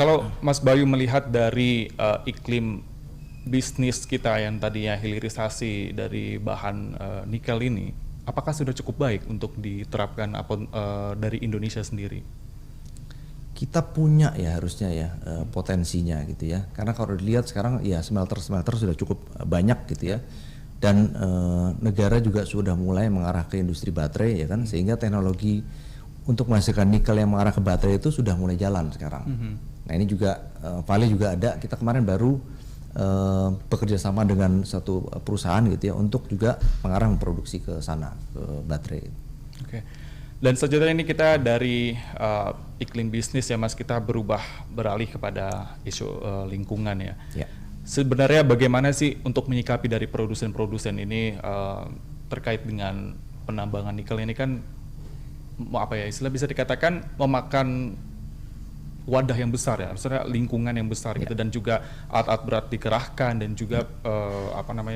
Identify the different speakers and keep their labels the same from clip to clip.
Speaker 1: Kalau Mas Bayu melihat dari iklim bisnis kita yang tadinya hilirisasi dari bahan nikel ini, apakah sudah cukup baik untuk diterapkan dari Indonesia sendiri?
Speaker 2: Kita punya ya harusnya ya potensinya gitu ya. Karena kalau dilihat sekarang ya smelter sudah cukup banyak gitu ya. Dan negara juga sudah mulai mengarah ke industri baterai ya kan, sehingga teknologi untuk menghasilkan nikel yang mengarah ke baterai itu sudah mulai jalan sekarang. Nah ini juga Vale juga ada, kita kemarin baru bekerja sama dengan satu perusahaan gitu ya untuk juga mengarah memproduksi ke sana, ke baterai.
Speaker 1: Oke. Dan selanjutnya ini kita dari iklim bisnis ya Mas, kita beralih kepada isu lingkungan ya.
Speaker 2: Ya.
Speaker 1: Sebenarnya bagaimana sih untuk menyikapi dari produsen-produsen ini terkait dengan penambangan nikel ini kan apa ya istilah bisa dikatakan memakan wadah yang besar ya, maksudnya lingkungan yang besar gitu, dan juga alat-alat berat dikerahkan dan juga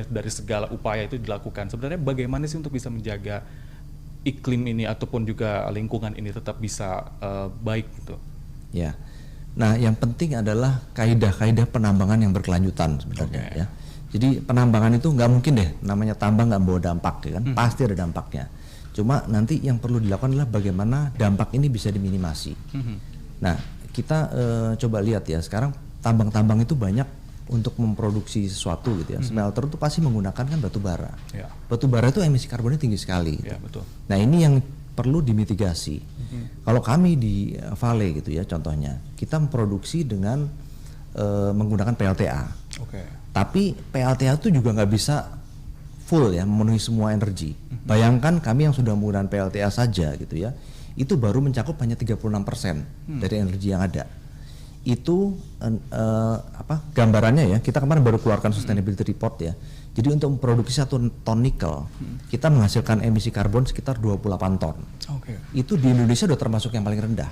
Speaker 1: dari segala upaya itu dilakukan. Sebenarnya bagaimana sih untuk bisa menjaga iklim ini ataupun juga lingkungan ini tetap bisa baik gitu?
Speaker 2: Ya, nah yang penting adalah kaidah-kaidah penambangan yang berkelanjutan sebenarnya ya. Jadi penambangan itu nggak mungkin deh namanya tambang nggak membawa dampak ya kan, pasti ada dampaknya. Cuma nanti yang perlu dilakukan adalah bagaimana dampak ini bisa diminimasi. Nah kita coba lihat ya sekarang tambang-tambang itu banyak untuk memproduksi sesuatu gitu ya. Smelter itu pasti menggunakan kan batu bara. Batu bara itu emisi karbonnya tinggi sekali. Gitu.
Speaker 1: Betul.
Speaker 2: Nah ini yang perlu dimitigasi. Kalau kami di Vale gitu ya contohnya, kita memproduksi dengan menggunakan PLTA. Tapi PLTA itu juga nggak bisa full ya memenuhi semua energi. Bayangkan kami yang sudah menggunakan PLTA saja gitu ya, itu baru mencakup hanya 36% dari energi yang ada. Itu gambarannya ya, kita kemarin baru keluarkan sustainability report ya. Jadi untuk memproduksi 1 ton nikel, kita menghasilkan emisi karbon sekitar 28 ton. Itu di Indonesia udah termasuk yang paling rendah.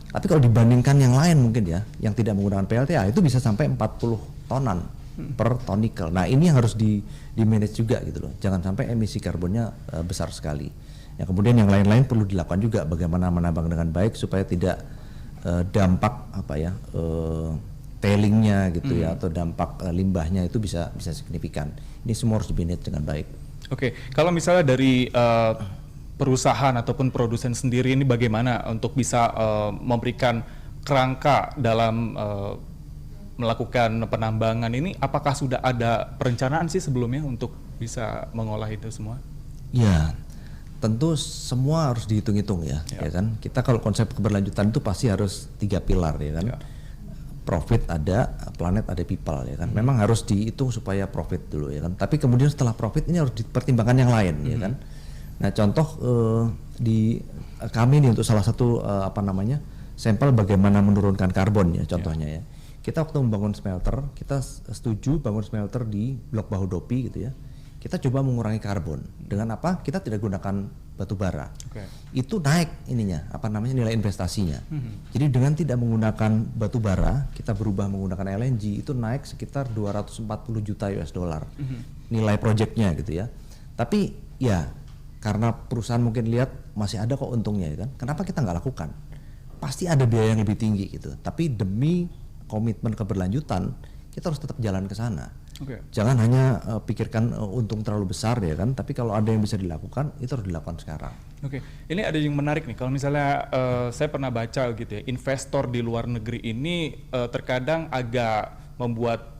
Speaker 2: Tapi kalau dibandingkan yang lain mungkin ya, yang tidak menggunakan PLTA itu bisa sampai 40 tonan per ton nikel. Nah ini yang harus di manage juga gitu loh. Jangan sampai emisi karbonnya besar sekali. Ya, kemudian yang lain-lain perlu dilakukan juga bagaimana menambang dengan baik supaya tidak dampak tailingnya gitu ya atau dampak limbahnya itu bisa signifikan. Ini semua harus dimanage dengan baik.
Speaker 1: Oke, kalau misalnya dari perusahaan ataupun produsen sendiri ini bagaimana untuk bisa memberikan kerangka dalam melakukan penambangan ini? Apakah sudah ada perencanaan sih sebelumnya untuk bisa mengolah itu semua?
Speaker 2: Ya. Tentu semua harus dihitung-hitung ya kan. Kita kalau konsep keberlanjutan itu pasti harus 3 pilar ya kan. Profit ada, planet ada, people ya kan. Memang harus dihitung supaya profit dulu ya kan. Tapi kemudian setelah profit ini harus dipertimbangkan yang lain ya kan. Nah contoh di kami ini untuk salah satu sampel bagaimana menurunkan karbon ya contohnya ya. Kita waktu membangun smelter, kita setuju bangun smelter di Blok Bahodopi gitu ya. Kita coba mengurangi karbon dengan apa? Kita tidak gunakan batu bara. Itu naik nilai investasinya. Jadi dengan tidak menggunakan batu bara, kita berubah menggunakan LNG itu naik sekitar 240 juta US dollar nilai proyeknya gitu ya. Tapi ya karena perusahaan mungkin lihat masih ada kok untungnya ya kan. Kenapa kita nggak lakukan? Pasti ada biaya yang lebih tinggi gitu. Tapi demi komitmen keberlanjutan kita harus tetap jalan ke sana. Jangan hanya pikirkan untung terlalu besar ya kan, tapi kalau ada yang bisa dilakukan itu harus dilakukan sekarang.
Speaker 1: Ini ada yang menarik nih. Kalau misalnya saya pernah baca gitu ya, investor di luar negeri ini terkadang agak membuat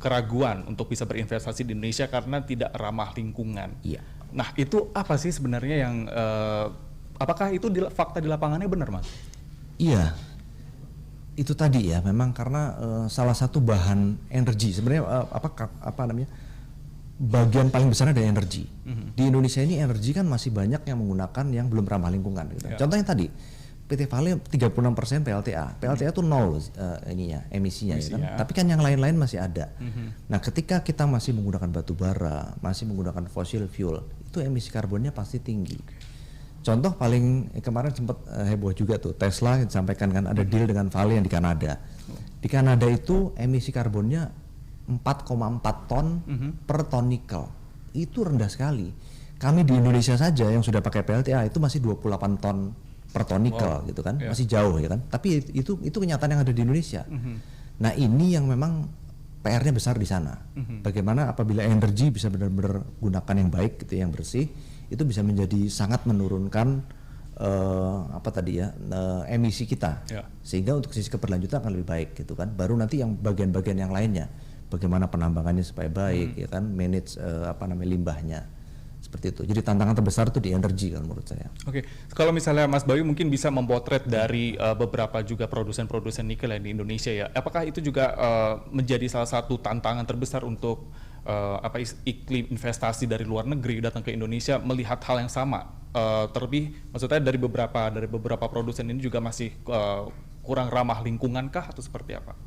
Speaker 1: keraguan untuk bisa berinvestasi di Indonesia karena tidak ramah lingkungan. Nah itu apa sih sebenarnya yang apakah itu fakta di lapangannya benar Mas?
Speaker 2: Iya. Itu tadi ya memang karena salah satu bahan energi sebenarnya bagian paling besar dari energi. Di Indonesia ini energi kan masih banyak yang menggunakan yang belum ramah lingkungan gitu. Contohnya tadi PT Vale 36% PLTA. PLTA itu nol emisinya ya kan. Tapi kan yang lain-lain masih ada. Nah, ketika kita masih menggunakan batu bara, masih menggunakan fossil fuel, itu emisi karbonnya pasti tinggi. Contoh paling kemarin sempat heboh juga tuh Tesla disampaikan kan ada deal dengan Vale yang di Kanada. Di Kanada itu emisi karbonnya 4,4 ton per ton nikel. Itu rendah sekali. Kami di Indonesia saja yang sudah pakai PLTA itu masih 28 ton per ton nikel gitu kan, masih jauh ya kan. Tapi itu kenyataan yang ada di Indonesia. Nah ini yang memang PR-nya besar di sana. Bagaimana apabila energi bisa benar-benar gunakan yang baik gitu, yang bersih, itu bisa menjadi sangat menurunkan emisi kita, sehingga untuk sisi keberlanjutan akan lebih baik gitu kan. Baru nanti yang bagian-bagian yang lainnya, bagaimana penambangannya supaya baik, ya kan, manage limbahnya. Seperti itu. Jadi tantangan terbesar itu di energi kalau menurut saya.
Speaker 1: Oke, kalau misalnya Mas Bayu mungkin bisa memotret dari beberapa juga produsen-produsen nikel yang di Indonesia ya, apakah itu juga menjadi salah satu tantangan terbesar untuk iklim investasi dari luar negeri datang ke Indonesia melihat hal yang sama? Terlebih, maksudnya dari beberapa produsen ini juga masih kurang ramah lingkungan kah atau seperti apa?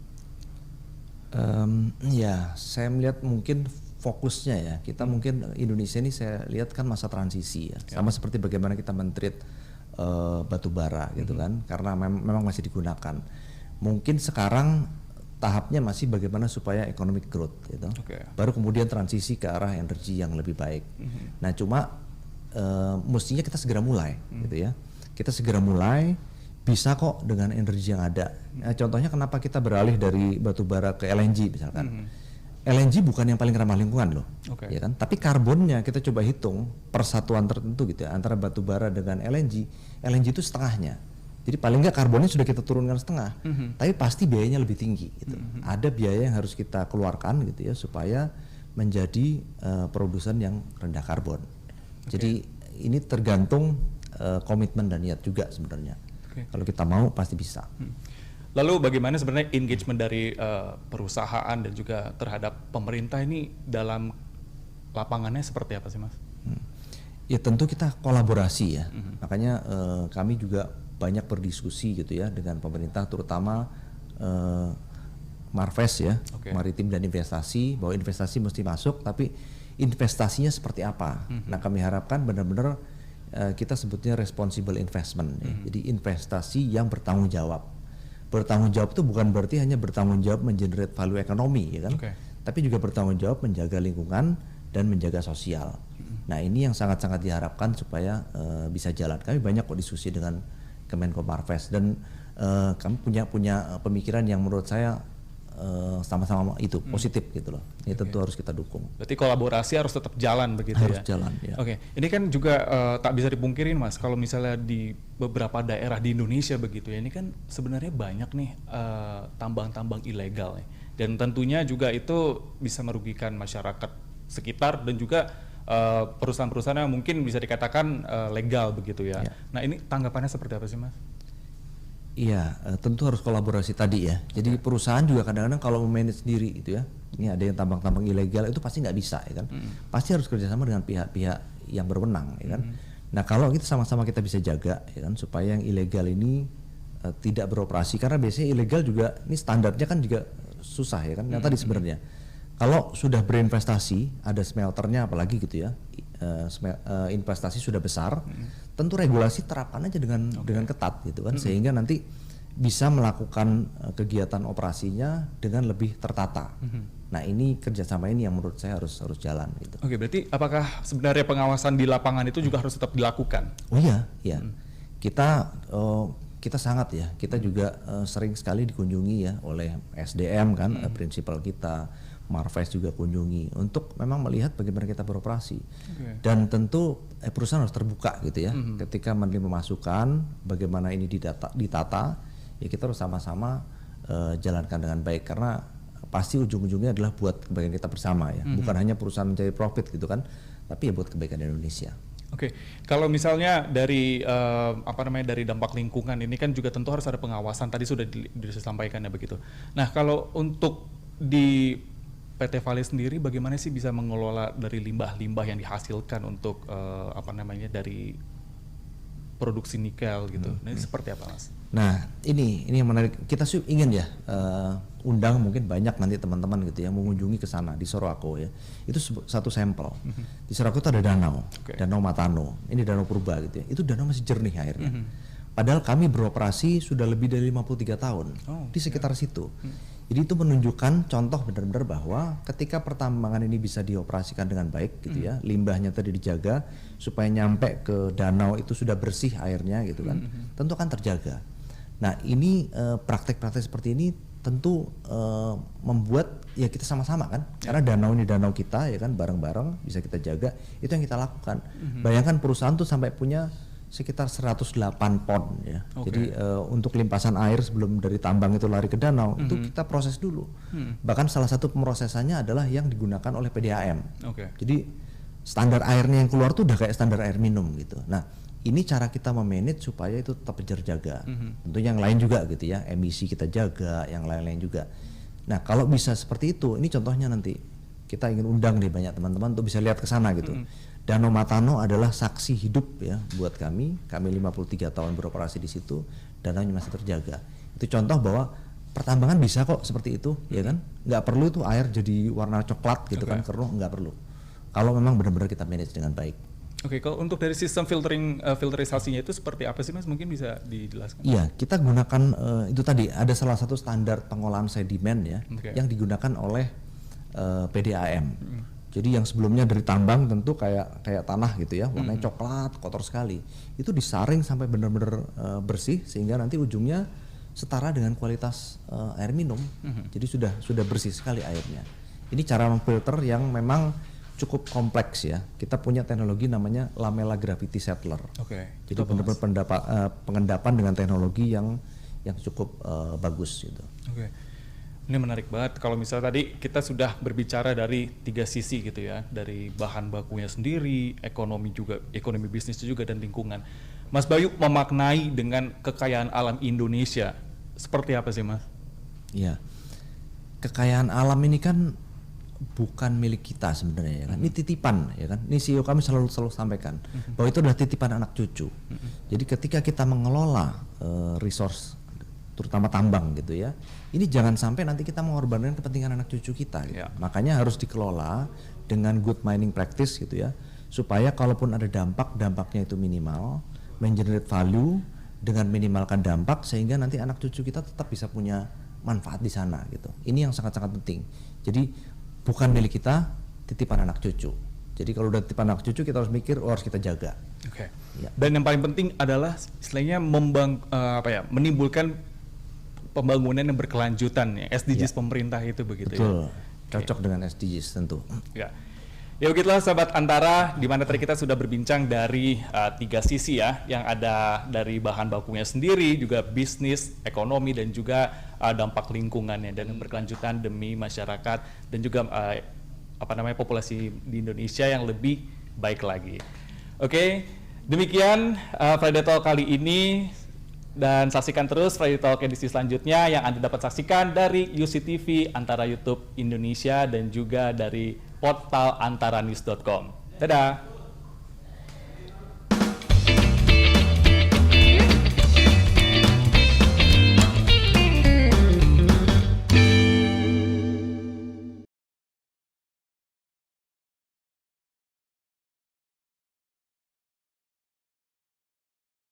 Speaker 2: Ya, saya melihat mungkin fokusnya ya, kita mungkin Indonesia ini saya lihat kan masa transisi ya, sama seperti bagaimana kita men-treat batu bara gitu kan, karena memang masih digunakan. Mungkin sekarang tahapnya masih bagaimana supaya economic growth gitu, baru kemudian transisi ke arah energi yang lebih baik. Nah cuma mestinya kita segera mulai gitu ya, kita segera mulai, bisa kok dengan energi yang ada. Nah, contohnya kenapa kita beralih dari batu bara ke LNG misalkan. LNG bukan yang paling ramah lingkungan loh, ya kan? Tapi karbonnya kita coba hitung persatuan tertentu gitu ya, antara batu bara dengan LNG. LNG itu setengahnya. Jadi paling nggak karbonnya sudah kita turunkan setengah, tapi pasti biayanya lebih tinggi. Gitu. Ada biaya yang harus kita keluarkan gitu ya supaya menjadi produsen yang rendah karbon. Jadi ini tergantung komitmen dan niat juga sebenarnya. Kalau kita mau pasti bisa.
Speaker 1: Lalu bagaimana sebenarnya engagement dari perusahaan dan juga terhadap pemerintah ini dalam lapangannya seperti apa sih Mas?
Speaker 2: Ya tentu kita kolaborasi ya, makanya kami juga banyak berdiskusi gitu ya dengan pemerintah, terutama Marves ya, Maritim dan Investasi, bahwa investasi mesti masuk, tapi investasinya seperti apa? Nah kami harapkan benar-benar kita sebutnya responsible investment, ya. Jadi investasi yang bertanggung jawab. Bertanggung jawab itu bukan berarti hanya bertanggung jawab mengenerate value ekonomi ya kan, tapi juga bertanggung jawab menjaga lingkungan dan menjaga sosial. Nah ini yang sangat-sangat diharapkan supaya bisa jalan. Kami banyak kok diskusi dengan Kemenko Marves dan kami punya pemikiran yang menurut saya sama-sama itu positif gitu loh. Ini tentu harus kita dukung.
Speaker 1: Berarti kolaborasi harus tetap jalan begitu
Speaker 2: harus
Speaker 1: ya?
Speaker 2: Harus jalan ya.
Speaker 1: Ini kan juga tak bisa dipungkirin Mas, kalau misalnya di beberapa daerah di Indonesia begitu ya, ini kan sebenarnya banyak nih tambang-tambang ilegal ya. Dan tentunya juga itu bisa merugikan masyarakat sekitar dan juga perusahaan-perusahaan yang mungkin bisa dikatakan legal begitu ya. Nah ini tanggapannya seperti apa sih Mas?
Speaker 2: Iya, tentu harus kolaborasi tadi ya. Jadi perusahaan juga kadang-kadang kalau memanage sendiri gitu ya, ini ada yang tambang-tambang ilegal itu pasti nggak bisa ya kan. Pasti harus kerjasama dengan pihak-pihak yang berwenang ya kan. Nah kalau kita sama-sama kita bisa jaga ya kan, supaya yang ilegal ini tidak beroperasi, karena biasanya ilegal juga ini standarnya kan juga susah ya kan. Yang tadi sebenarnya kalau sudah berinvestasi, ada smelternya apalagi gitu ya, investasi sudah besar, tentu regulasi terapkan aja dengan ketat gitu kan, sehingga nanti bisa melakukan kegiatan operasinya dengan lebih tertata. Nah ini kerjasama ini yang menurut saya harus jalan gitu.
Speaker 1: Berarti apakah sebenarnya pengawasan di lapangan itu juga harus tetap dilakukan?
Speaker 2: Oh iya, iya. Kita sangat ya, kita juga sering sekali dikunjungi ya oleh SDM kan, prinsipal kita, Marves juga kunjungi untuk memang melihat bagaimana kita beroperasi. Dan tentu perusahaan harus terbuka gitu ya, ketika menerima masukan bagaimana ini ditata, ya kita harus sama-sama jalankan dengan baik, karena pasti ujung-ujungnya adalah buat kebaikan kita bersama ya, bukan hanya perusahaan mencari profit gitu kan, tapi ya buat kebaikan Indonesia.
Speaker 1: Kalau misalnya dari dari dampak lingkungan ini kan juga tentu harus ada pengawasan, tadi sudah disampaikan ya begitu. Nah kalau untuk di PT Vale sendiri bagaimana sih bisa mengelola dari limbah-limbah yang dihasilkan untuk dari produksi nikel gitu? Nah ini seperti apa Mas?
Speaker 2: Nah ini yang menarik, kita sih ingin ya undang mungkin banyak nanti teman-teman gitu yang mengunjungi ke sana di Sorowako ya. Itu satu sampel. Di Sorowako itu ada danau, Danau Matano. Ini Danau Purba gitu ya. Itu danau masih jernih airnya. Padahal kami beroperasi sudah lebih dari 53 tahun di sekitar situ. Jadi itu menunjukkan contoh benar-benar bahwa ketika pertambangan ini bisa dioperasikan dengan baik gitu ya, limbahnya tadi dijaga supaya nyampe ke danau itu sudah bersih airnya gitu kan, tentu akan terjaga. Nah ini praktek-praktek seperti ini tentu membuat ya kita sama-sama kan, karena danau ini danau kita ya kan, bareng-bareng bisa kita jaga, itu yang kita lakukan. Bayangkan perusahaan tuh sampai punya sekitar 108 pon ya. Jadi untuk limpasan air sebelum dari tambang itu lari ke danau itu kita proses dulu. Bahkan salah satu pemrosesannya adalah yang digunakan oleh PDAM. Jadi standar airnya yang keluar tuh udah kayak standar air minum gitu. Nah ini cara kita memanage supaya itu tetap terjaga. Tentu yang lain juga gitu ya, emisi kita jaga, yang lain-lain juga. Nah kalau bisa seperti itu, ini contohnya nanti kita ingin undang nih banyak teman-teman untuk bisa lihat ke sana gitu. Danau Matano adalah saksi hidup ya buat kami 53 tahun beroperasi di situ, danaunya masih terjaga. Itu contoh bahwa pertambangan bisa kok seperti itu, ya kan? Nggak perlu itu air jadi warna coklat gitu kan, keruh, nggak perlu. Kalau memang benar-benar kita manage dengan baik.
Speaker 1: Oke, kalau untuk dari sistem filterisasinya itu seperti apa sih Mas? Mungkin bisa dijelaskan?
Speaker 2: Iya, kita gunakan itu tadi ada salah satu standar pengolahan sedimen ya, yang digunakan oleh PDAM. Jadi yang sebelumnya dari tambang tentu kayak tanah gitu ya, warnanya coklat, kotor sekali. Itu disaring sampai benar-benar bersih sehingga nanti ujungnya setara dengan kualitas air minum. Jadi sudah bersih sekali airnya. Ini cara memfilter yang memang cukup kompleks ya. Kita punya teknologi namanya lamella gravity settler. Jadi benar-benar pengendapan dengan teknologi yang cukup bagus gitu.
Speaker 1: Ini menarik banget kalau misalnya tadi kita sudah berbicara dari 3 sisi gitu ya, dari bahan bakunya sendiri, ekonomi bisnis juga dan lingkungan. Mas Bayu memaknai dengan kekayaan alam Indonesia seperti apa sih Mas?
Speaker 2: Iya, kekayaan alam ini kan bukan milik kita sebenarnya ya kan, ini titipan ya kan. Ini CEO kami selalu sampaikan bahwa itu adalah titipan anak cucu. Jadi ketika kita mengelola resource terutama tambang gitu ya, ini jangan sampai nanti kita mengorbankan kepentingan anak cucu kita gitu. Makanya harus dikelola dengan good mining practice gitu ya, supaya kalaupun ada dampaknya itu minimal, mengenerate value dengan minimalkan dampak sehingga nanti anak cucu kita tetap bisa punya manfaat di sana gitu. Ini yang sangat-sangat penting. Jadi bukan milik kita, titipan anak cucu. Jadi kalau udah titipan anak cucu kita harus mikir, harus kita jaga. Ya.
Speaker 1: Dan yang paling penting adalah istilahnya menimbulkan pembangunan yang berkelanjutan ya, SDGs pemerintah itu begitu.
Speaker 2: Betul. Cocok dengan SDGs tentu.
Speaker 1: Ya begitulah sahabat Antara, di mana tadi kita sudah berbincang dari 3 sisi ya, yang ada dari bahan bakunya sendiri, juga bisnis, ekonomi dan juga dampak lingkungannya dan berkelanjutan demi masyarakat dan juga populasi di Indonesia yang lebih baik lagi. Oke, demikian Friday Talk kali ini. Dan saksikan terus Friday Talk edisi selanjutnya yang Anda dapat saksikan dari UCTV, Antara YouTube Indonesia, dan juga dari portal antaranews.com. Dadah!